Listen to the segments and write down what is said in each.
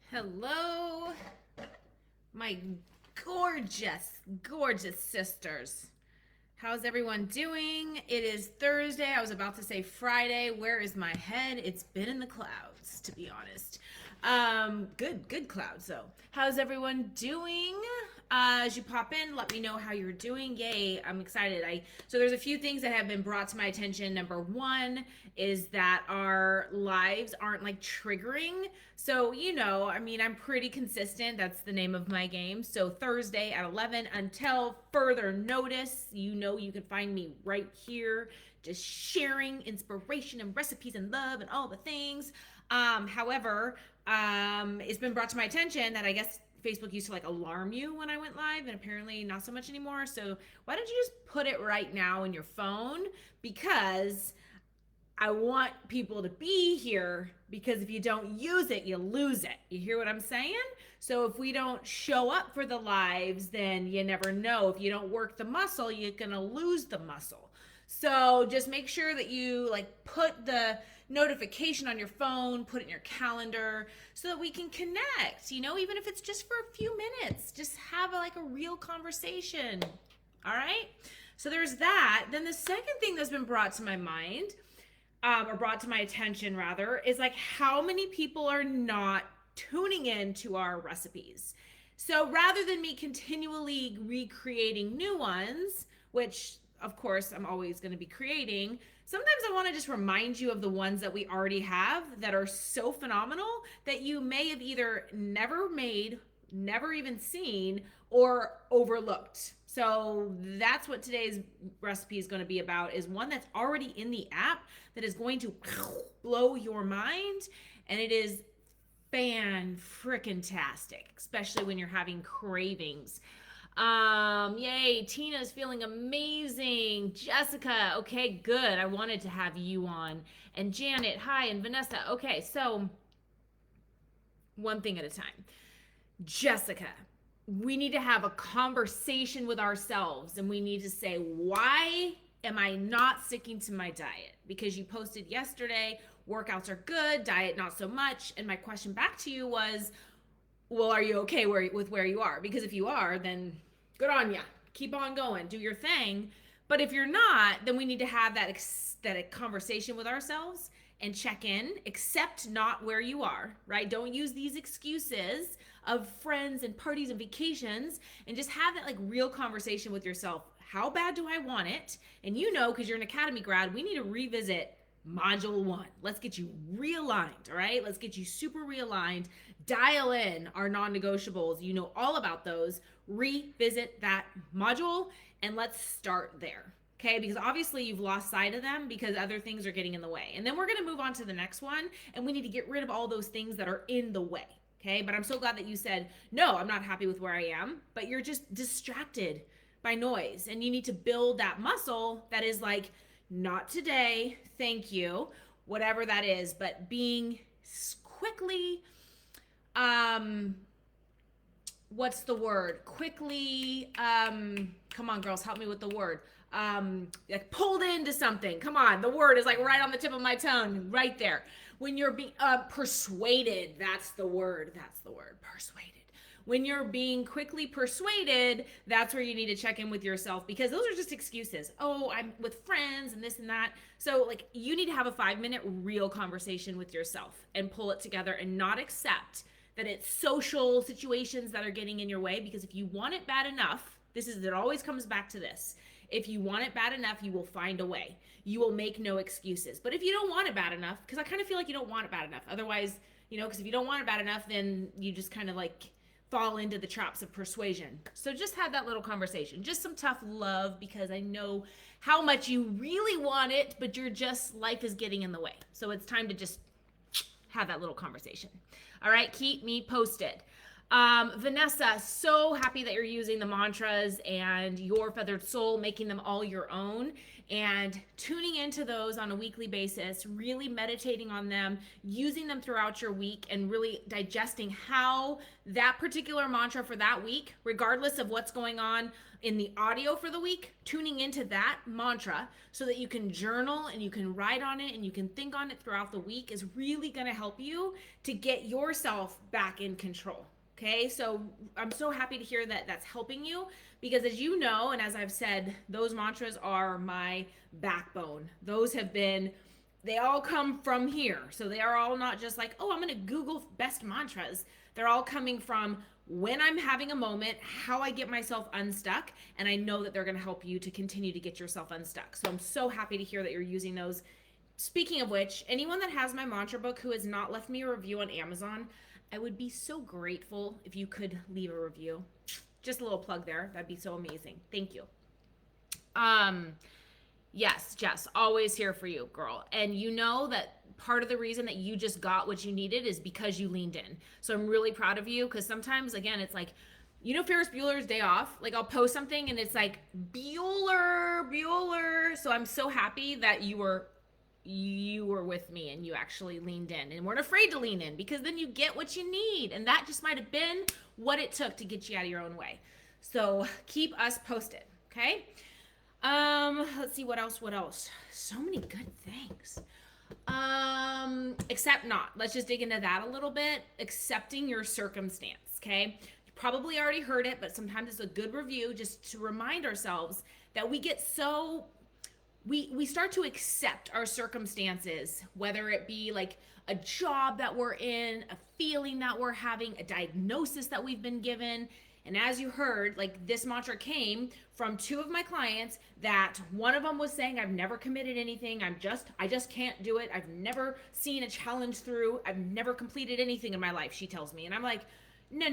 Hello, my gorgeous, gorgeous sisters. How's everyone doing? It is Thursday. I was about to say Friday. Where is my head? It's been in the clouds, to be honest. Good clouds though. How's everyone doing? As you pop in, let me know how you're doing. Yay, I'm excited. So there's a few things that have been brought to my attention. Number one is that our lives aren't like triggering. So, I'm pretty consistent. That's the name of my game. So Thursday at 11 until further notice, you can find me right here just sharing inspiration and recipes and love and all the things. However, it's been brought to my attention that I guess Facebook used to like alarm you when I went live, and apparently not so much anymore. So why don't you just put it right now in your phone? Because I want people to be here, because if you don't use it, you lose it. You hear what I'm saying? So if we don't show up for the lives, then you never know. If you don't work the muscle, you're going to lose the muscle. So just make sure that you like put the notification on your phone, put it in your calendar so that we can connect, even if it's just for a few minutes. Just have a real conversation. All right? So there's that. Then the second thing that's been brought to my mind, or brought to my attention rather, is like how many people are not tuning in to our recipes. So rather than me continually recreating new ones, which of course I'm always going to be creating, sometimes I want to just remind you of the ones that we already have that are so phenomenal that you may have either never made, never even seen, or overlooked. So that's what today's recipe is going to be about, is one that's already in the app that is going to blow your mind. And it is fan-frickin-tastic, especially when you're having cravings. Yay, Tina's feeling amazing. Jessica, okay, good. I wanted to have you on. And Janet, hi, and Vanessa. Okay, so one thing at a time. Jessica, we need to have a conversation with ourselves, and we need to say, why am I not sticking to my diet? Because you posted yesterday, workouts are good, diet not so much. And my question back to you was, well, are you okay with where you are? Because if you are, then good on ya. Keep on going, do your thing. But if you're not, then we need to have that conversation with ourselves and check in, accept not where you are, right? Don't use these excuses of friends and parties and vacations, and just have that like real conversation with yourself. How bad do I want it? And because you're an academy grad, we need to revisit module 1. Let's get you realigned, all right? Let's get you super realigned. Dial in our non-negotiables. You know all about those. Revisit that module and let's start there. Okay, because obviously you've lost sight of them because other things are getting in the way. And then we're going to move on to the next one, and we need to get rid of all those things that are in the way. Okay, but I'm so glad that you said, no, I'm not happy with where I am, but you're just distracted by noise, and you need to build that muscle that is like, not today, thank you, whatever that is, but being quickly, what's the word? Quickly, come on, girls, help me with the word. Like pulled into something. Come on, the word is like right on the tip of my tongue, right there. When you're being persuaded, that's the word. Persuaded. When you're being quickly persuaded, that's where you need to check in with yourself, because those are just excuses. Oh, I'm with friends and this and that. So like you need to have a 5-minute real conversation with yourself and pull it together and not accept that it's social situations that are getting in your way. Because if you want it bad enough, it always comes back to this. If you want it bad enough, you will find a way. You will make no excuses. But if you don't want it bad enough, because I kind of feel like you don't want it bad enough. Otherwise, because if you don't want it bad enough, then you just kind of like fall into the traps of persuasion. So just have that little conversation. Just some tough love, because I know how much you really want it, but life is getting in the way. So it's time to just have that little conversation. All right, keep me posted. Vanessa, so happy that you're using the mantras and your feathered soul, making them all your own and tuning into those on a weekly basis, really meditating on them, using them throughout your week, and really digesting how that particular mantra for that week, regardless of what's going on in the audio for the week, tuning into that mantra so that you can journal and you can write on it and you can think on it throughout the week is really going to help you to get yourself back in control. Okay, so I'm so happy to hear that that's helping you because, as you know, and as I've said, those mantras are my backbone. Those have been, they all come from here. So they are all not just like, oh, I'm going to Google best mantras. They're all coming from when I'm having a moment, how I get myself unstuck. And I know that they're going to help you to continue to get yourself unstuck. So I'm so happy to hear that you're using those. Speaking of which, anyone that has my mantra book who has not left me a review on Amazon, I would be so grateful if you could leave a review. Just a little plug there. That'd be so amazing. Thank you. Yes, Jess, always here for you, girl. And you know that part of the reason that you just got what you needed is because you leaned in. So I'm really proud of you because sometimes, again, it's like, you know, Ferris Bueller's Day Off. Like, I'll post something and it's like, Bueller. So I'm so happy that you were with me and you actually leaned in and weren't afraid to lean in because then you get what you need. And that just might have been what it took to get you out of your own way. So keep us posted. Okay. Let's see what else. So many good things. Accept not. Let's just dig into that a little bit. Accepting your circumstance. Okay. You probably already heard it, but sometimes it's a good review just to remind ourselves that we get so we start to accept our circumstances, whether it be like a job that we're in, a feeling that we're having, a diagnosis that we've been given. And as you heard, like this mantra came from two of my clients that one of them was saying, I've never committed anything. I just can't do it. I've never seen a challenge through. I've never completed anything in my life, she tells me. And I'm like, no.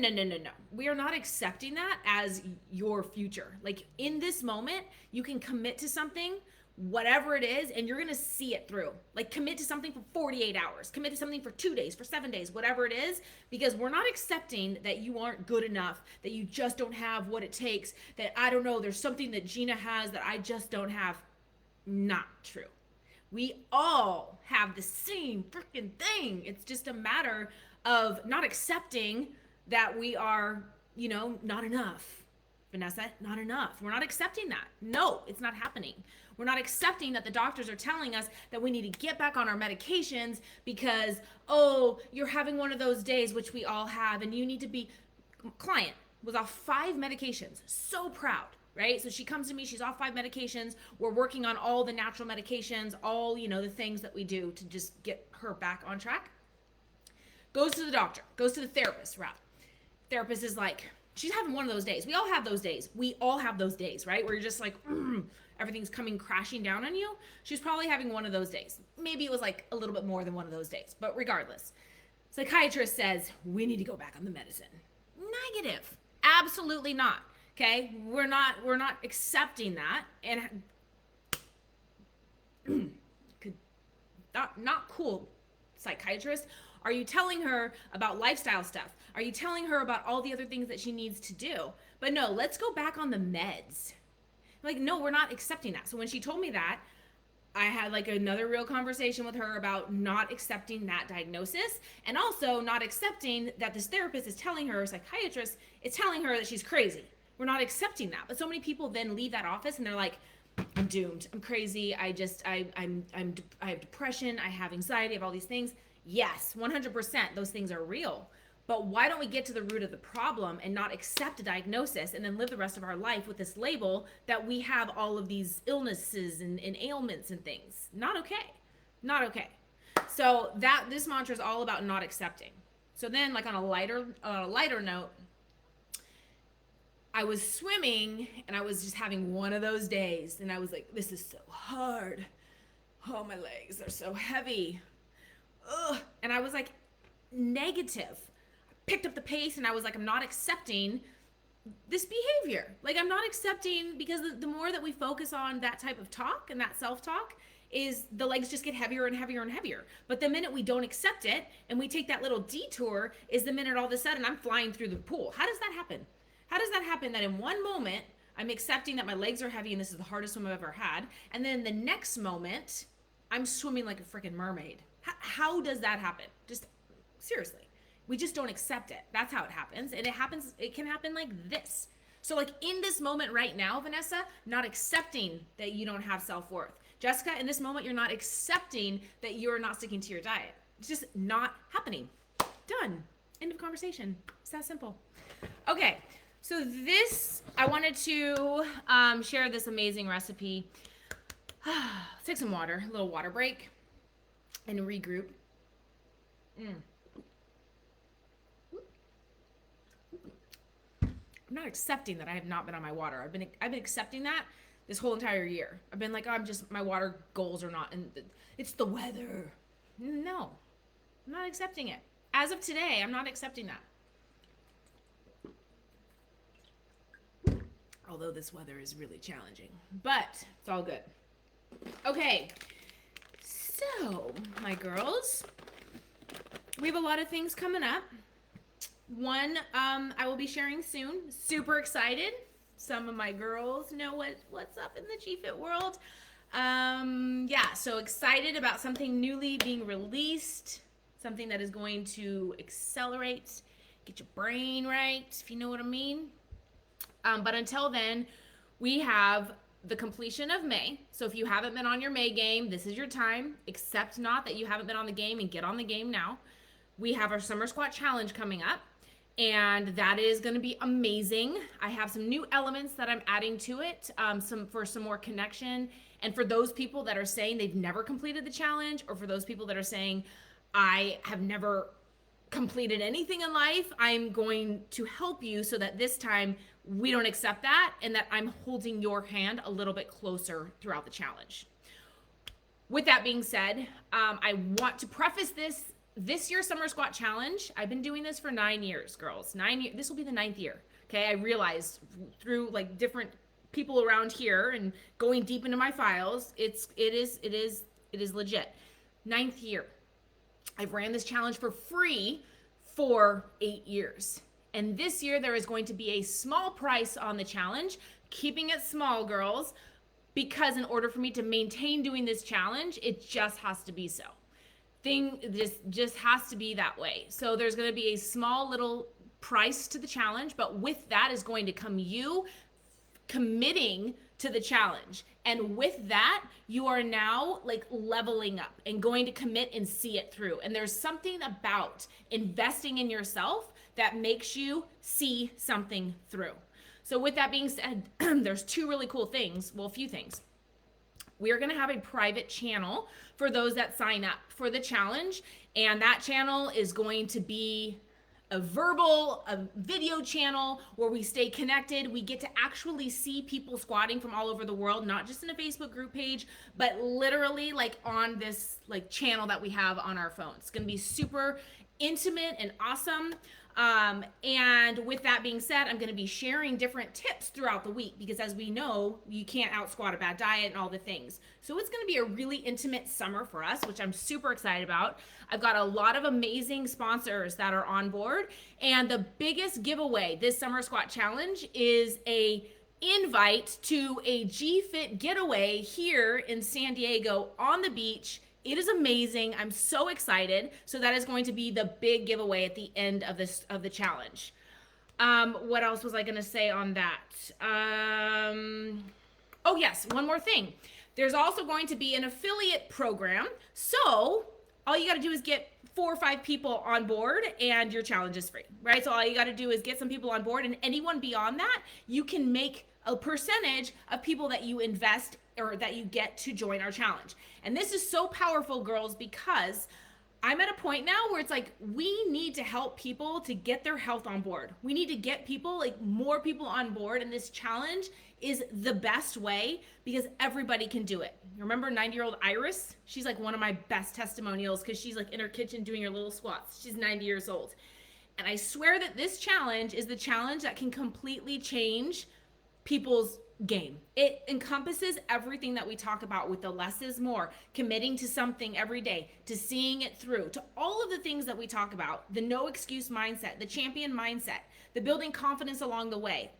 We are not accepting that as your future. Like in this moment, you can commit to something, whatever it is, and you're going to see it through. Like commit to something for 48 hours, commit to something for 2 days, for 7 days, whatever it is, because we're not accepting that you aren't good enough, that you just don't have what it takes, that I don't know, there's something that Gina has that I just don't have. Not true. We all have the same freaking thing. It's just a matter of not accepting that we are, not enough. Vanessa, not enough. We're not accepting that. No, it's not happening. We're not accepting that the doctors are telling us that we need to get back on our medications because, oh, you're having one of those days, which we all have, and you need to be. Client was off 5 medications. So proud, right? So she comes to me, she's off 5 medications. We're working on all the natural medications, all, the things that we do to just get her back on track. Goes to the doctor, goes to the therapist route. Therapist is like, she's having one of those days. We all have those days. We all have those days, right? Where you're just like, everything's coming crashing down on you. She's probably having one of those days. Maybe it was like a little bit more than one of those days, but regardless. Psychiatrist says, we need to go back on the medicine. Negative. Absolutely not. Okay? We're not accepting that. And not cool, psychiatrist. Are you telling her about lifestyle stuff? Are you telling her about all the other things that she needs to do? But no, let's go back on the meds. Like, no, we're not accepting that. So when she told me that, I had like another real conversation with her about not accepting that diagnosis and also not accepting that this therapist is telling her, psychiatrist is telling her that she's crazy. We're not accepting that. But so many people then leave that office and they're like, I'm doomed. I'm crazy. I have depression. I have anxiety. I have all these things. Yes, 100%. Those things are real. But why don't we get to the root of the problem and not accept a diagnosis and then live the rest of our life with this label that we have all of these illnesses and ailments and things? Not okay. Not okay. So this mantra is all about not accepting. So then, like on a lighter note, I was swimming and I was just having one of those days and I was like, this is so hard. Oh, my legs are so heavy. Ugh. And I was like, negative. Picked up the pace and I was like, I'm not accepting this behavior. Like I'm not accepting because the more that we focus on that type of talk and that self-talk, is the legs just get heavier and heavier and heavier. But the minute we don't accept it and we take that little detour is the minute all of a sudden I'm flying through the pool. How does that happen? How does that happen that in one moment I'm accepting that my legs are heavy and this is the hardest swim I've ever had, and then the next moment I'm swimming like a freaking mermaid? How does that happen? Just seriously. We just don't accept it. That's how it happens. And it can happen like this. So like in this moment right now, Vanessa, not accepting that you don't have self-worth. Jessica, in this moment, you're not accepting that you're not sticking to your diet. It's just not happening. Done. End of conversation. It's that simple. Okay. So I wanted to share this amazing recipe. Let's take some water, a little water break, and regroup. I'm not accepting that I have not been on my water. I've been accepting that this whole entire year. I've been like, oh, my water goals are not, and it's the weather. No, I'm not accepting it. As of today, I'm not accepting that. Although this weather is really challenging, but it's all good. Okay, so my girls, we have a lot of things coming up. One, I will be sharing soon. Super excited. Some of my girls know what's up in the GFit world. Yeah, so excited about something newly being released, something that is going to accelerate, get your brain right, if you know what I mean. But until then, we have the completion of May. So if you haven't been on your May game, this is your time. Accept not that you haven't been on the game and get on the game now. We have our Summer Squat Challenge coming up, and that is going to be amazing. I have some new elements that I'm adding to it, for some more connection. And for those people that are saying they've never completed the challenge, or for those people that are saying I have never completed anything in life, I'm going to help you so that this time we don't accept that, and that I'm holding your hand a little bit closer throughout the challenge. With that being said, I want to preface this year's Summer Squat Challenge. I've been doing this for 9 years, girls. 9 years. This will be the 9th year. Okay, I realized through like different people around here and going deep into my files, it is legit. 9th year. I've ran this challenge for free for 8 years. And this year there is going to be a small price on the challenge, keeping it small, girls, because in order for me to maintain doing this challenge, it just has to be so. Just has to be that way. So there's going to be a small little price to the challenge, but with that is going to come you committing to the challenge. And with that, you are now like leveling up and going to commit and see it through. And there's something about investing in yourself that makes you see something through. So with that being said, there's two really cool things. Well, a few things. We are going to have a private channel for those that sign up for the challenge. And that channel is going to be a video channel where we stay connected. We get to actually see people squatting from all over the world, not just in a Facebook group page, but literally like on this like channel that we have on our phones. It's going to be super intimate and awesome. And with that being said, I'm going to be sharing different tips throughout the week because as we know, you can't out squat a bad diet and all the things. So it's going to be a really intimate summer for us, which I'm super excited about. I've got a lot of amazing sponsors that are on board. And the biggest giveaway this Summer Squat Challenge is a invite to a GFit getaway here in San Diego on the beach. It is amazing. I'm so excited. So that is going to be the big giveaway at the end of the challenge. What else was I going to say on that? Oh yes, one more thing. There's also going to be an affiliate program. So all you got to do is get 4 or 5 people on board and your challenge is free, right? So all you got to do is get some people on board, and anyone beyond that, you can make a percentage of people that you invest or that you get to join our challenge. And this is so powerful, girls, because I'm at a point now where it's like we need to help people to get their health on board. We need to get people, like more people on board, and this challenge is the best way because everybody can do it. Remember 90-year-old Iris? She's like one of my best testimonials because she's like in her kitchen doing her little squats. She's 90 years old. And I swear that this challenge is the challenge that can completely change people's game. It encompasses everything that we talk about with the less is more, committing to something every day, to seeing it through, to all of the things that we talk about, the no excuse mindset, the champion mindset, the building confidence along the way.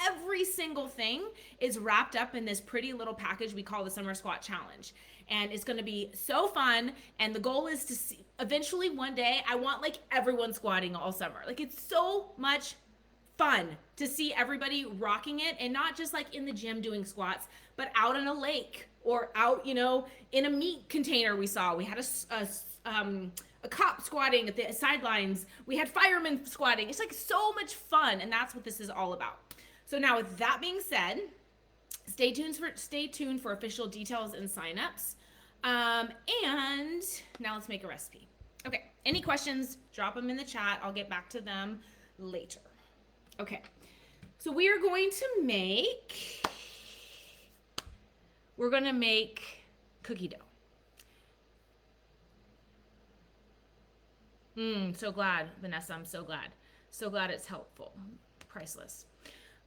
Every single thing is wrapped up in this pretty little package we call the Summer Squat Challenge. And it's going to be so fun. And the goal is to see, eventually one day, I want like everyone squatting all summer. Like it's so much fun to see everybody rocking it, and not just like in the gym doing squats, but out in a lake or out, you know, in a meat container. We had a cop squatting at the sidelines. We had firemen squatting. It's like so much fun, and that's what this is all about. So now with that being said, stay tuned for official details and signups. And now let's make a recipe. Okay, any questions, drop them in the chat. I'll get back to them later. Okay, so we're going to make cookie dough. So glad, Vanessa, I'm so glad. So glad it's helpful. Priceless.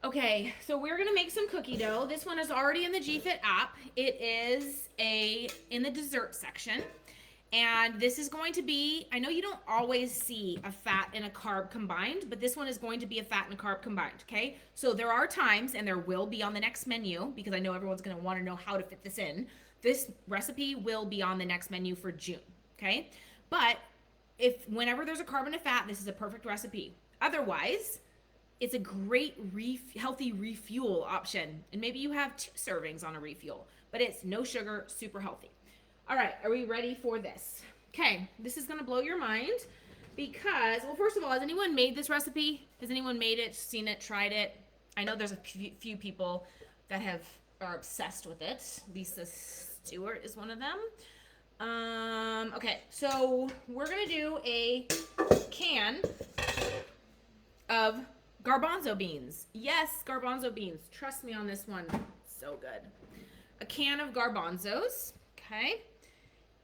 Okay, so we're gonna make some cookie dough. This one is already in the GFit app. It is in the dessert section. And this is going to be, I know you don't always see a fat and a carb combined, but this one is going to be a fat and a carb combined, okay? So there are times, and there will be on the next menu, because I know everyone's gonna wanna know how to fit this in. This recipe will be on the next menu for June, okay? But whenever there's a carb and a fat, this is a perfect recipe. Otherwise, it's a great healthy refuel option. And maybe you have 2 servings on a refuel, but it's no sugar, super healthy. All right, are we ready for this? Okay, this is gonna blow your mind because, well, first of all, has anyone made this recipe? Has anyone made it, seen it, tried it? I know there's a few people that are obsessed with it. Lisa Stewart is one of them. Okay, so we're gonna do a can of garbanzo beans. Yes, garbanzo beans. Trust me on this one. So good. A can of garbanzos. Okay.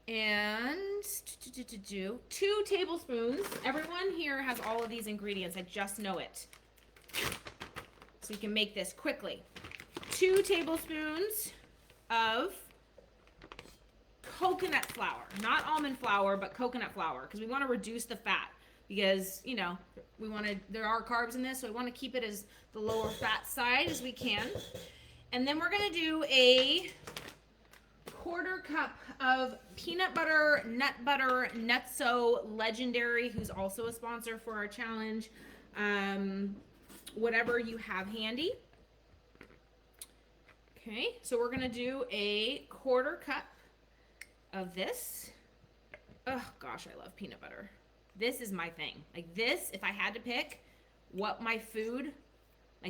And 2 tablespoons. Everyone here has all of these ingredients. I just know it. So you can make this quickly. 2 tablespoons of coconut flour. Not almond flour, but coconut flour, because we want to reduce the fat. Because, you know, there are carbs in this, so we want to keep it as the lower fat side as we can. And then we're going to do a 1/4 cup of peanut butter, Nutso Legendary, who's also a sponsor for our challenge. Whatever you have handy. Okay, so we're going to do a 1/4 cup of this. Oh gosh, I love peanut butter. This is my thing. Like this, if I had to pick what my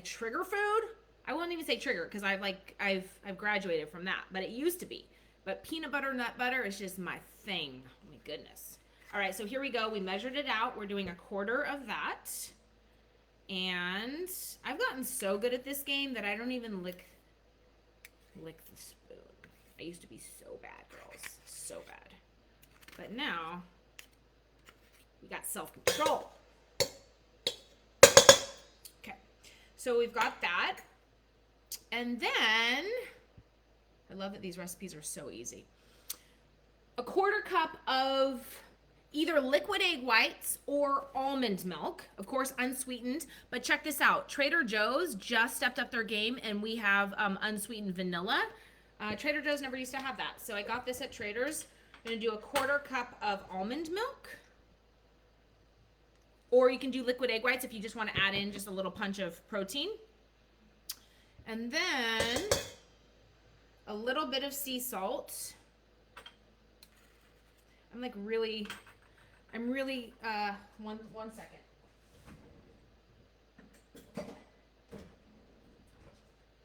trigger food, I wouldn't even say trigger because I've graduated from that, but it used to be. But peanut butter, nut butter is just my thing. Oh my goodness. All right, so here we go. We measured it out. We're doing a 1/4 of that. And I've gotten so good at this game that I don't even lick the spoon. I used to be so bad, girls. So bad. But now we got self-control. Okay, so we've got that. And then, I love that these recipes are so easy. A 1/4 cup of either liquid egg whites or almond milk, of course unsweetened, but check this out. Trader Joe's just stepped up their game and we have unsweetened vanilla. Trader Joe's never used to have that, so I got this at Trader's. I'm gonna do a 1/4 cup of almond milk. Or you can do liquid egg whites if you just want to add in just a little punch of protein. And then a little bit of sea salt. I'm really, one second.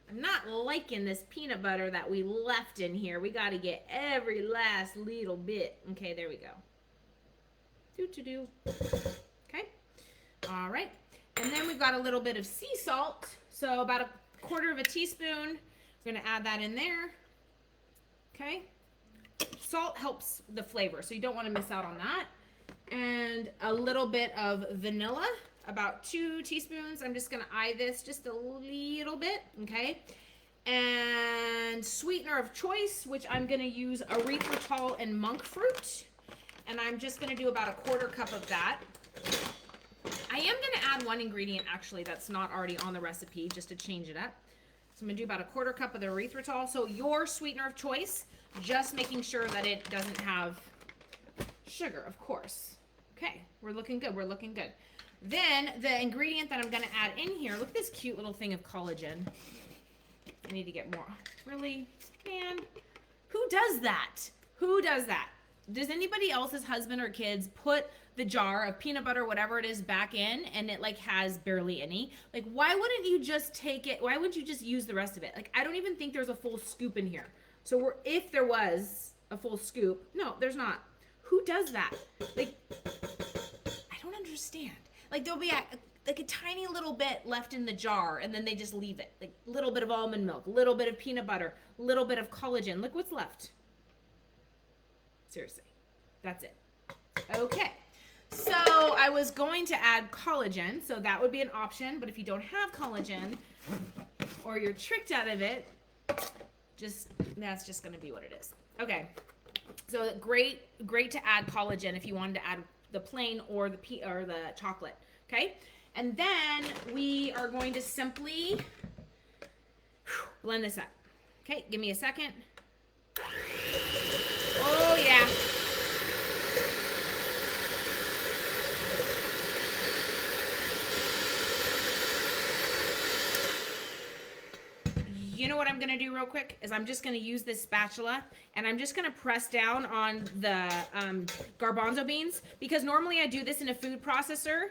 I'm not liking this peanut butter that we left in here. We got to get every last little bit. Okay, there we go. Okay. All right. And then we've got a little bit of sea salt. So about a 1/4 teaspoon. We're going to add that in there. Okay. Salt helps the flavor, so you don't want to miss out on that. And a little bit of vanilla, about 2 teaspoons. I'm just going to eye this just a little bit, okay? And sweetener of choice, which I'm going to use erythritol and monk fruit. And I'm just going to do about a quarter cup of that. I am going to add one ingredient, actually, that's not already on the recipe, just to change it up. So I'm going to do about a quarter cup of the erythritol. So your sweetener of choice, just making sure that it doesn't have sugar, of course. Okay, we're looking good. We're looking good. Then the ingredient that I'm going to add in here, look at this cute little thing of collagen. I need to get more. Really? Man, who does that? Who does that? Does anybody else's husband or kids put the jar of peanut butter, whatever it is, back in and it like has barely any? Like, why wouldn't you just take it? Why wouldn't you just use the rest of it? Like, I don't even think there's a full scoop in here. So if there was a full scoop, no, there's not. Who does that? Like, I don't understand. Like, there'll be a tiny little bit left in the jar and then they just leave it. Like, a little bit of almond milk, a little bit of peanut butter, a little bit of collagen. Look what's left. Seriously, that's it. Okay, so I was going to add collagen, so that would be an option, but if you don't have collagen or you're tricked out of it, that's just gonna be what it is. Okay, so great to add collagen if you wanted to add the plain or the chocolate. Okay, and then we are going to simply blend this up. Okay, give me a second. Oh, yeah. You know what I'm going to do real quick is I'm just going to use this spatula and I'm just going to press down on the garbanzo beans because normally I do this in a food processor,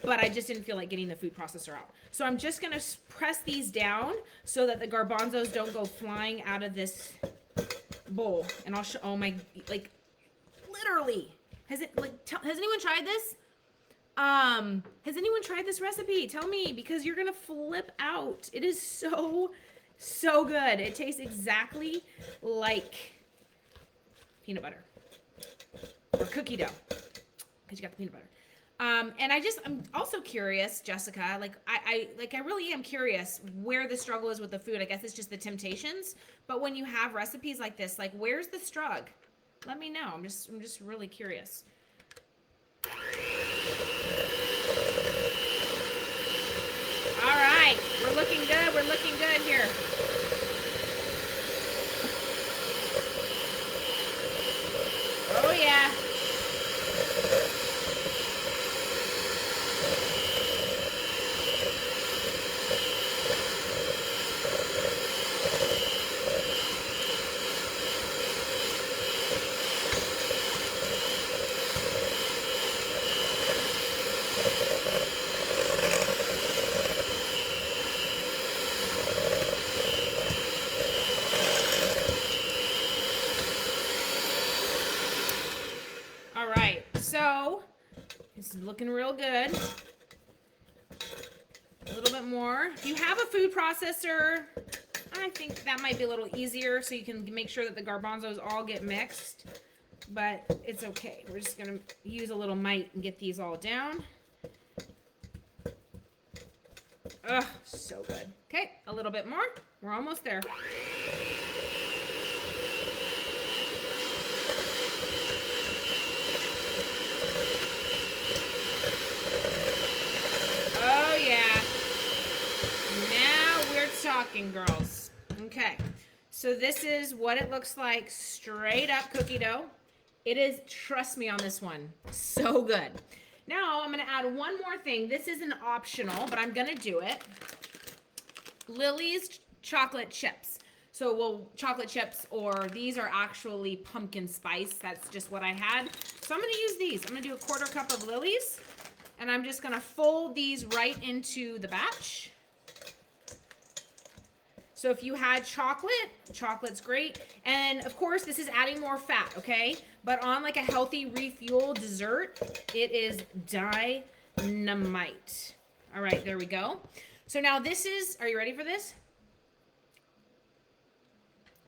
but I just didn't feel like getting the food processor out. So I'm just going to press these down so that the garbanzos don't go flying out of this bowl. And I'll show, oh my, like literally, has anyone tried this? Has anyone tried this recipe? Tell me, because you're gonna flip out. It is so good. It tastes exactly like peanut butter or cookie dough because you got the peanut butter. And I'm also curious, Jessica, like I really am curious where the struggle is with the food. I guess it's just the temptations, but when you have recipes like this, like where's the struggle? Let me know. I'm just really curious. All right, we're looking good. We're looking good here. Oh yeah. Looking real good. A little bit more. If you have a food processor, I think that might be a little easier so you can make sure that the garbanzos all get mixed, but it's okay. We're just gonna use a little might and get these all down. Ugh, so good. Okay, a little bit more. We're almost there. Talking, girls. Okay, so this is what it looks like straight up cookie dough. It is, trust me on this one, so good. Now I'm going to add one more thing. This isn't optional, but I'm going to do it. Lily's chocolate chips. So, well, chocolate chips, or these are actually pumpkin spice. That's just what I had. So I'm going to use these. I'm going to do a quarter cup of Lily's, and I'm just going to fold these right into the batch. So if you had chocolate, chocolate's great. And of course, this is adding more fat, okay? But on like a healthy refuel dessert, it is dynamite. All right, there we go. So now this is, are you ready for this?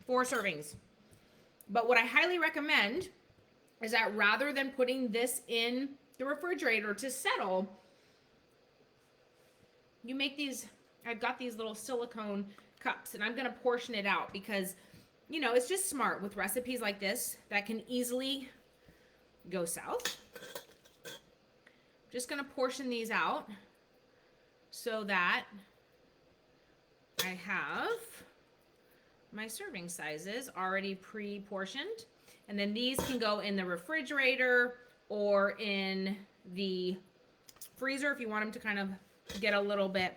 4 servings. But what I highly recommend is that rather than putting this in the refrigerator to settle, you make these, I've got these little silicone cups. And I'm going to portion it out because, you know, it's just smart with recipes like this that can easily go south. Just going to portion these out so that I have my serving sizes already pre-portioned. And then these can go in the refrigerator or in the freezer if you want them to kind of get a little bit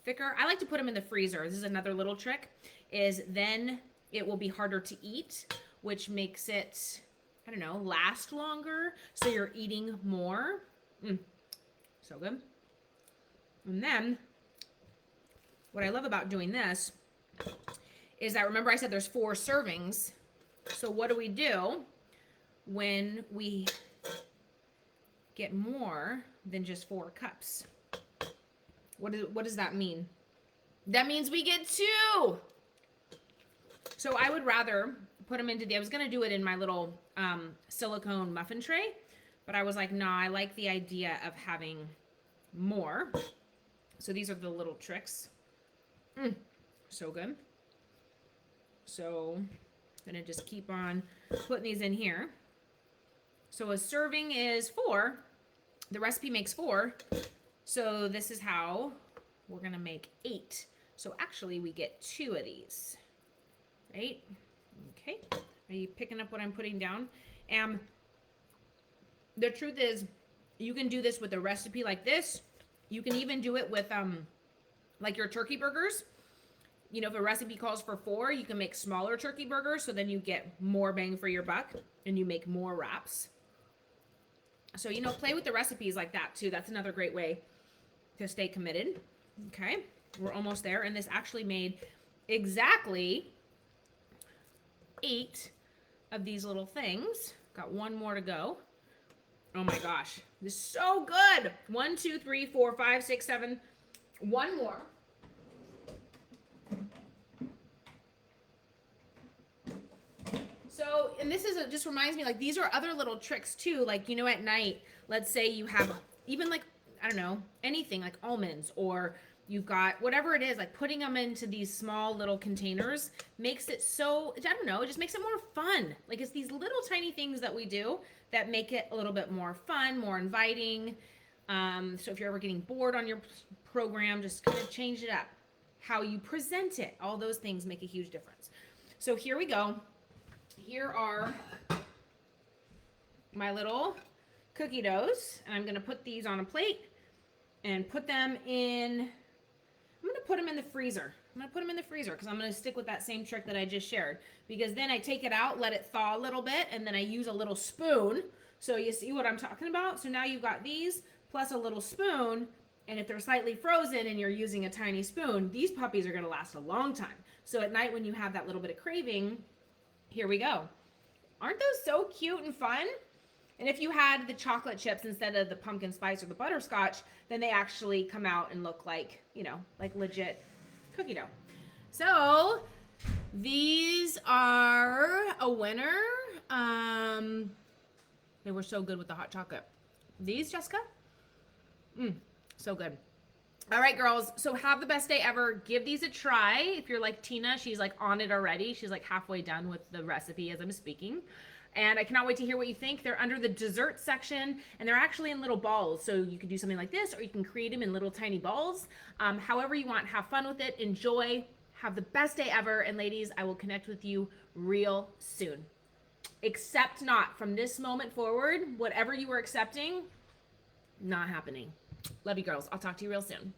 thicker. I like to put them in the freezer. This is another little trick, is then it will be harder to eat, which makes it, I don't know, last longer. So you're eating more. So good. And then what I love about doing this is that, remember I said there's 4 servings. So what do we do when we get more than just 4 cups? What does that mean? That means we get 2. So I would rather put them into I was going to do it in my little silicone muffin tray, but I was like, nah, I like the idea of having more. So these are the little tricks. So good. So I'm going to just keep on putting these in here. So a serving is 4. The recipe makes 4. So this is how we're going to make 8. So actually we get 2 of these, right? Okay. Are you picking up what I'm putting down? The truth is, you can do this with a recipe like this. You can even do it with like your turkey burgers. You know, if a recipe calls for 4, you can make smaller turkey burgers, so then you get more bang for your buck and you make more wraps. So, you know, play with the recipes like that too. That's another great way to stay committed. Okay, we're almost there. And this actually made exactly 8 of these little things. Got 1 more to go. Oh my gosh, this is so good. 1, 2, 3, 4, 5, 6, 7. 1 more. So, and this is just reminds me, like, these are other little tricks too. Like, you know, at night, let's say you have even like, I don't know, anything like almonds, or you've got whatever it is, like putting them into these small little containers makes it so, I don't know, it just makes it more fun. Like, it's these little tiny things that we do that make it a little bit more fun, more inviting. So if you're ever getting bored on your program, just kind of change it up. How you present it, all those things make a huge difference. So here we go. Here are my little cookie doughs, and I'm going to put these on a plate and put them in, I'm going to put them in the freezer. I'm going to put them in the freezer because I'm going to stick with that same trick that I just shared, because then I take it out, let it thaw a little bit, and then I use a little spoon. So you see what I'm talking about? So now you've got these plus a little spoon, and if they're slightly frozen and you're using a tiny spoon, these puppies are going to last a long time. So at night when you have that little bit of craving, here we go. Aren't those so cute and fun? And if you had the chocolate chips instead of the pumpkin spice or the butterscotch, then they actually come out and look like, you know, like legit cookie dough. So these are a winner. They were so good with the hot chocolate. These, Jessica? So good. All right, girls. So have the best day ever. Give these a try. If you're like Tina, she's like on it already. She's like halfway done with the recipe as I'm speaking. And I cannot wait to hear what you think. They're under the dessert section, and they're actually in little balls. So you could do something like this, or you can create them in little tiny balls. However you want, have fun with it. Enjoy. Have the best day ever. And ladies, I will connect with you real soon. Accept not from this moment forward, whatever you were accepting, not happening. Love you, girls. I'll talk to you real soon.